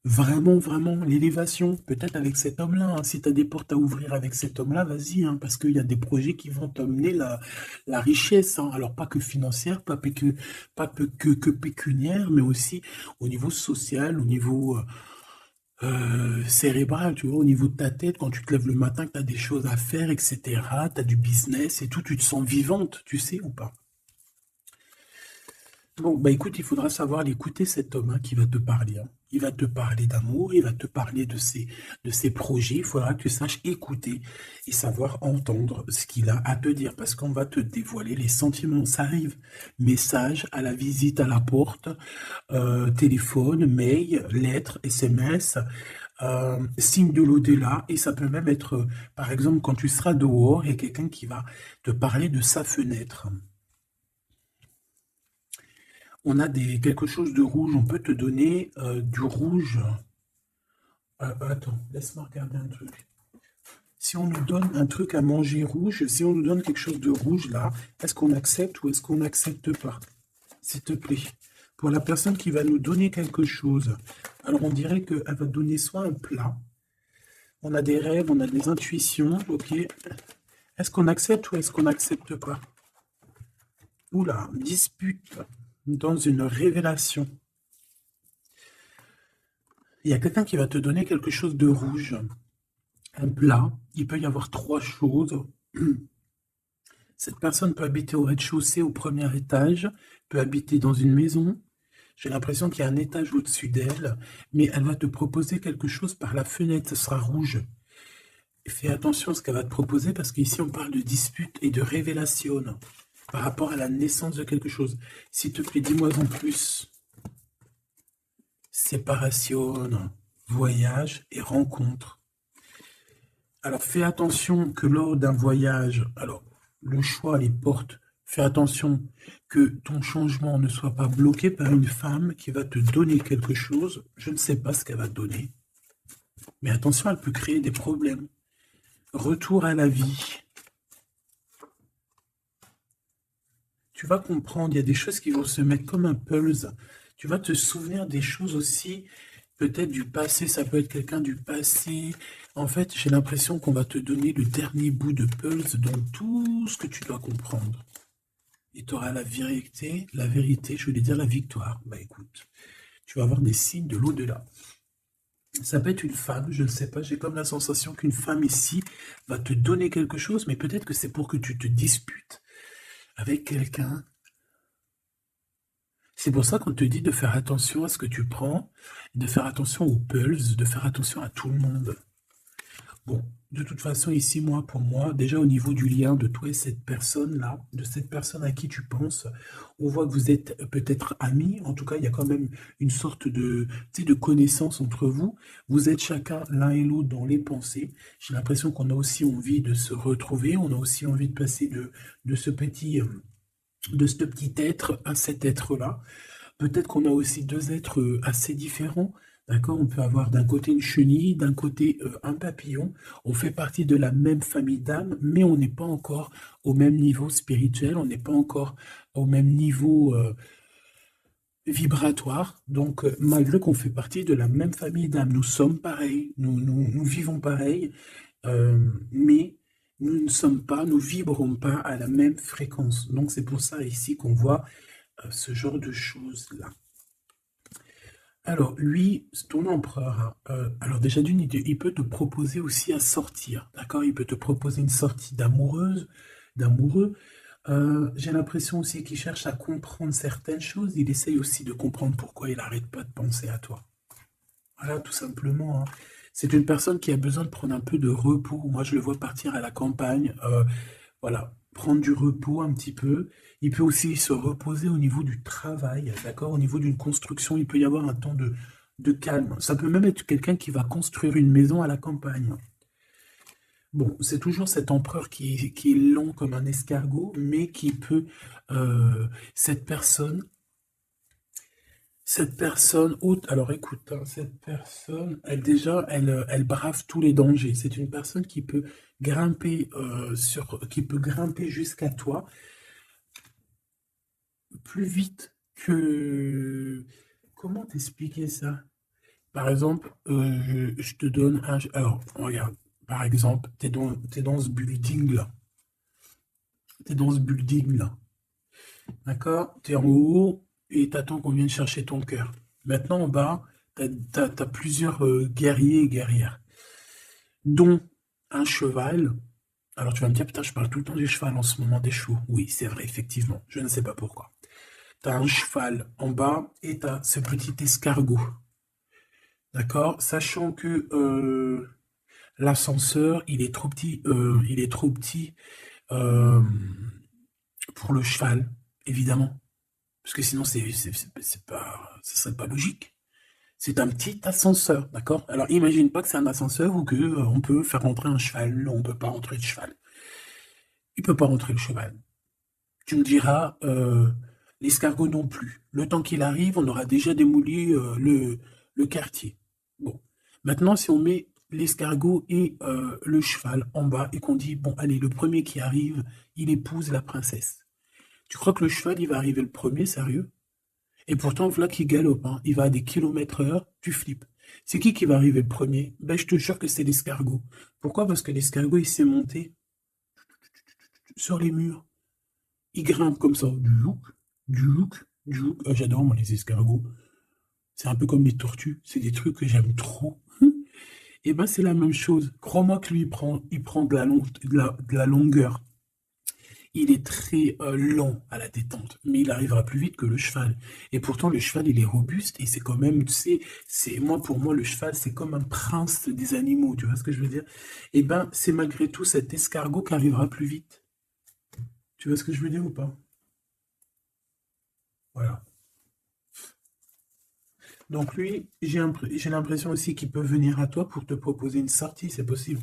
Vraiment, vraiment, l'élévation, peut-être avec cet homme-là, hein. Si tu as des portes à ouvrir avec cet homme-là, vas-y, hein, parce qu'il y a des projets qui vont t'amener la richesse, hein. Alors, pas que financière, pas que pécuniaire, mais aussi au niveau social, au niveau cérébral, tu vois, au niveau de ta tête, quand tu te lèves le matin, que tu as des choses à faire, etc., tu as du business et tout, tu te sens vivante, tu sais ou pas? Bon, bah écoute, il faudra savoir l'écouter, cet homme, hein, qui va te parler, hein. Il va te parler d'amour, il va te parler de ses projets. Il faudra que tu saches écouter et savoir entendre ce qu'il a à te dire, parce qu'on va te dévoiler les sentiments. Ça arrive. Message à la visite à la porte, téléphone, mail, lettre, SMS, signe de l'au-delà. Et ça peut même être, par exemple, quand tu seras dehors, il y a quelqu'un qui va te parler de sa fenêtre. On a quelque chose de rouge, on peut te donner du rouge. Attends, laisse-moi regarder un truc. Si on nous donne un truc à manger rouge, si on nous donne quelque chose de rouge là, est-ce qu'on accepte ou est-ce qu'on n'accepte pas? S'il te plaît. Pour la personne qui va nous donner quelque chose, alors on dirait qu'elle va donner soit un plat, on a des rêves, on a des intuitions, ok. Est-ce qu'on accepte ou est-ce qu'on n'accepte pas? Oula, dispute dans une révélation. Il y a quelqu'un qui va te donner quelque chose de rouge, un plat. Il peut y avoir trois choses. Cette personne peut habiter au rez-de-chaussée, au premier étage, peut habiter dans une maison. J'ai l'impression qu'il y a un étage au-dessus d'elle, mais elle va te proposer quelque chose par la fenêtre, ce sera rouge. Fais attention à ce qu'elle va te proposer parce qu'ici on parle de dispute et de révélation par rapport à la naissance de quelque chose. S'il te plaît, dis-moi en plus. Séparation, voyage et rencontre. Alors fais attention que lors d'un voyage, alors le choix, les portes, fais attention que ton changement ne soit pas bloqué par une femme qui va te donner quelque chose. Je ne sais pas ce qu'elle va te donner, mais attention, elle peut créer des problèmes. Retour à la vie. Tu vas comprendre, il y a des choses qui vont se mettre comme un pulse. Tu vas te souvenir des choses aussi, peut-être du passé, ça peut être quelqu'un du passé. En fait, j'ai l'impression qu'on va te donner le dernier bout de pulse dans tout ce que tu dois comprendre. Et tu auras la vérité, je voulais dire la victoire. Bah écoute, tu vas avoir des signes de l'au-delà. Ça peut être une femme, je ne sais pas, j'ai comme la sensation qu'une femme ici va te donner quelque chose, mais peut-être que c'est pour que tu te disputes avec quelqu'un. C'est pour ça qu'on te dit de faire attention à ce que tu prends, de faire attention aux pulses, de faire attention à tout le monde. Bon, de toute façon, ici, moi, pour moi, déjà au niveau du lien de toi et cette personne-là, de cette personne à qui tu penses, on voit que vous êtes peut-être amis. En tout cas, il y a quand même une sorte de, tu sais, de connaissance entre vous. Vous êtes chacun l'un et l'autre dans les pensées. J'ai l'impression qu'on a aussi envie de se retrouver. On a aussi envie de passer de ce petit être à cet être-là. Peut-être qu'on a aussi deux êtres assez différents. D'accord? On peut avoir d'un côté une chenille, d'un côté un papillon. On fait partie de la même famille d'âmes, mais on n'est pas encore au même niveau spirituel, on n'est pas encore au même niveau vibratoire. Donc, malgré qu'on fait partie de la même famille d'âmes, nous sommes pareils, nous vivons pareil, mais nous ne sommes pas, nous vibrons pas à la même fréquence. Donc, c'est pour ça ici qu'on voit ce genre de choses-là. Alors, lui, ton empereur, alors déjà d'une, il peut te proposer aussi à sortir, d'accord? Il peut te proposer une sortie d'amoureux. J'ai l'impression aussi qu'il cherche à comprendre certaines choses. Il essaye aussi de comprendre pourquoi il n'arrête pas de penser à toi. Voilà, tout simplement, hein. C'est une personne qui a besoin de prendre un peu de repos. Moi, je le vois partir à la campagne, voilà, prendre du repos un petit peu. Il peut aussi se reposer au niveau du travail, d'accord? Au niveau d'une construction, il peut y avoir un temps de calme. Ça peut même être quelqu'un qui va construire une maison à la campagne. Bon, c'est toujours cet empereur qui est long comme un escargot, mais qui peut, cette personne, haute, alors écoute, hein, cette personne, elle brave tous les dangers. C'est une personne qui peut grimper jusqu'à toi plus vite que... Comment t'expliquer ça? Par exemple, je te donne un... Alors, regarde, par exemple, t'es dans ce building-là. T'es dans ce building-là. D'accord? T'es en haut et t'attends qu'on vienne chercher ton cœur. Maintenant, en bas, t'as plusieurs guerriers et guerrières, dont un cheval. Alors, tu vas me dire, putain, je parle tout le temps du cheval en ce moment, des chevaux. Oui, c'est vrai, effectivement. Je ne sais pas pourquoi. T'as un cheval en bas et t'as ce petit escargot. D'accord? Sachant que l'ascenseur, il est trop petit euh, pour le cheval, évidemment. Parce que sinon, c'est pas, ça serait pas logique. C'est un petit ascenseur, d'accord? Alors, imagine pas que c'est un ascenseur ou que on peut faire rentrer un cheval. Non, on peut pas rentrer le cheval. Il peut pas rentrer le cheval. Tu me diras, l'escargot non plus. Le temps qu'il arrive, on aura déjà démoli le quartier. Bon. Maintenant, si on met l'escargot et le cheval en bas et qu'on dit, bon, allez, le premier qui arrive, il épouse la princesse. Tu crois que le cheval, il va arriver le premier, sérieux? Et pourtant, voilà qui galope, hein. Il va à des kilomètres heure, tu flippes. C'est qui va arriver le premier? Ben, je te jure que c'est l'escargot. Pourquoi? Parce que l'escargot, il s'est monté sur les murs. Il grimpe comme ça, du look, du look, du look. Ah, j'adore, moi, les escargots. C'est un peu comme les tortues. C'est des trucs que j'aime trop. Et ben, c'est la même chose. Crois-moi que lui, il prend de la longueur. Il est très lent à la détente, mais il arrivera plus vite que le cheval. Et pourtant, le cheval, il est robuste et c'est quand même, tu sais, moi, pour moi, le cheval, c'est comme un prince des animaux. Tu vois ce que je veux dire? Et ben, c'est malgré tout cet escargot qui arrivera plus vite. Tu vois ce que je veux dire ou pas? Voilà. Donc lui, j'ai l'impression aussi qu'il peut venir à toi pour te proposer une sortie, c'est possible.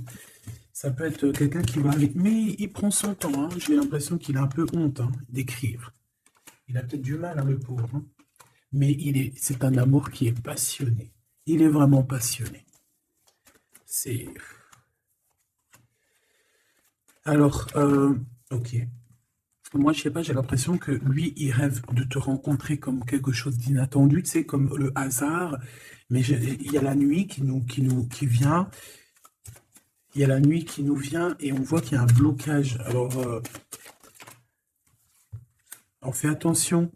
Ça peut être quelqu'un qui va avec... Mais il prend son temps, hein. J'ai l'impression qu'il a un peu honte hein, d'écrire. Il a peut-être du mal, hein, le pauvre. Hein. Mais c'est un amour qui est passionné. Il est vraiment passionné. C'est... Alors, ok. Moi, je sais pas, j'ai l'impression que lui, il rêve de te rencontrer comme quelque chose d'inattendu, tu sais, comme le hasard. Mais il y a la nuit qui vient. Il y a la nuit qui nous vient et on voit qu'il y a un blocage. Alors, on fait attention.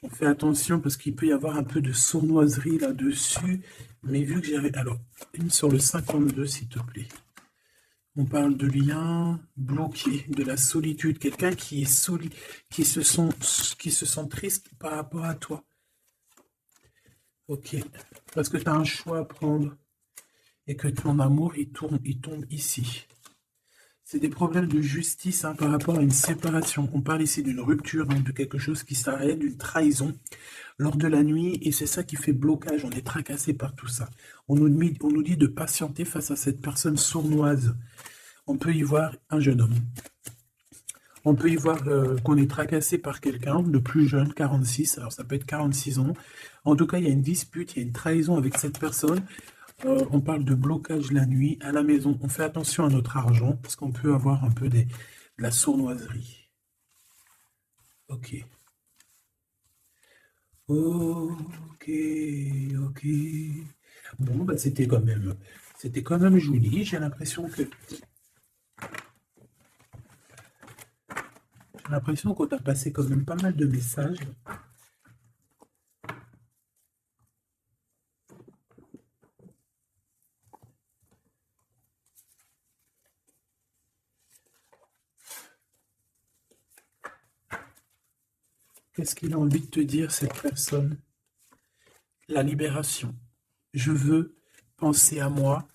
On fait attention parce qu'il peut y avoir un peu de sournoiserie là-dessus. Mais vu que j'avais... Alors, une sur le 52, s'il te plaît. On parle de lien bloqué, de la solitude. Quelqu'un qui est qui se sent triste par rapport à toi. Ok. Parce que tu as un choix à prendre et que ton amour, il tombe ici. C'est des problèmes de justice hein, par rapport à une séparation. On parle ici d'une rupture, hein, de quelque chose qui s'arrête, d'une trahison lors de la nuit, et c'est ça qui fait blocage. On est tracassé par tout ça. On nous dit de patienter face à cette personne sournoise. On peut y voir un jeune homme. On peut y voir qu'on est tracassé par quelqu'un de plus jeune, 46, alors ça peut être 46 ans. En tout cas, il y a une dispute, il y a une trahison avec cette personne. On parle de blocage la nuit à la maison. On fait attention à notre argent parce qu'on peut avoir un peu de la sournoiserie. Ok. Ok, ok. Bon, bah c'était quand même joli. J'ai l'impression qu'on a passé quand même pas mal de messages. Qu'est-ce qu'il a envie de te dire, cette personne? La libération. Je veux penser à moi.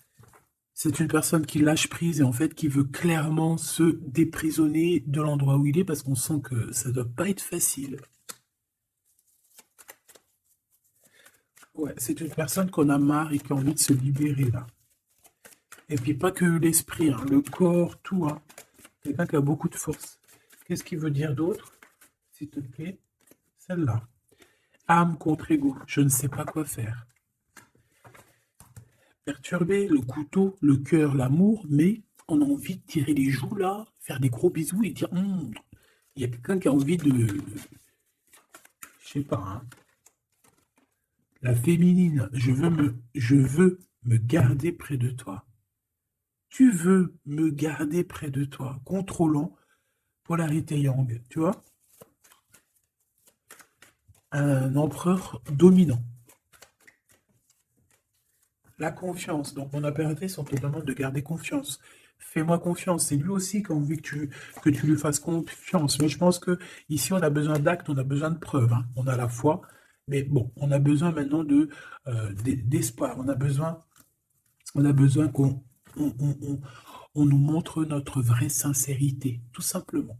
C'est une personne qui lâche prise et en fait qui veut clairement se déprisonner de l'endroit où il est parce qu'on sent que ça doit pas être facile. Ouais, c'est une personne qu'on a marre et qui a envie de se libérer là. Et puis pas que l'esprit, hein, le corps, tout. Hein. Quelqu'un qui a beaucoup de force. Qu'est-ce qu'il veut dire d'autre, s'il te plaît? Celle-là. Âme contre ego. Je ne sais pas quoi faire. Perturbé, le couteau, le cœur, l'amour, mais on a envie de tirer les joues là, faire des gros bisous et dire il y a quelqu'un qui a envie de. Je sais pas, hein. La féminine, je veux me garder près de toi. Tu veux me garder près de toi. Contrôlant, polarité yang, tu vois? Un empereur dominant. La confiance. Donc, mon impératrice, on te demande de garder confiance. Fais-moi confiance. C'est lui aussi qui a envie que tu lui fasses confiance. Mais je pense que ici, on a besoin d'actes, on a besoin de preuves, hein. On a la foi, mais bon, on a besoin maintenant d'espoir. On a besoin qu'on on nous montre notre vraie sincérité, tout simplement.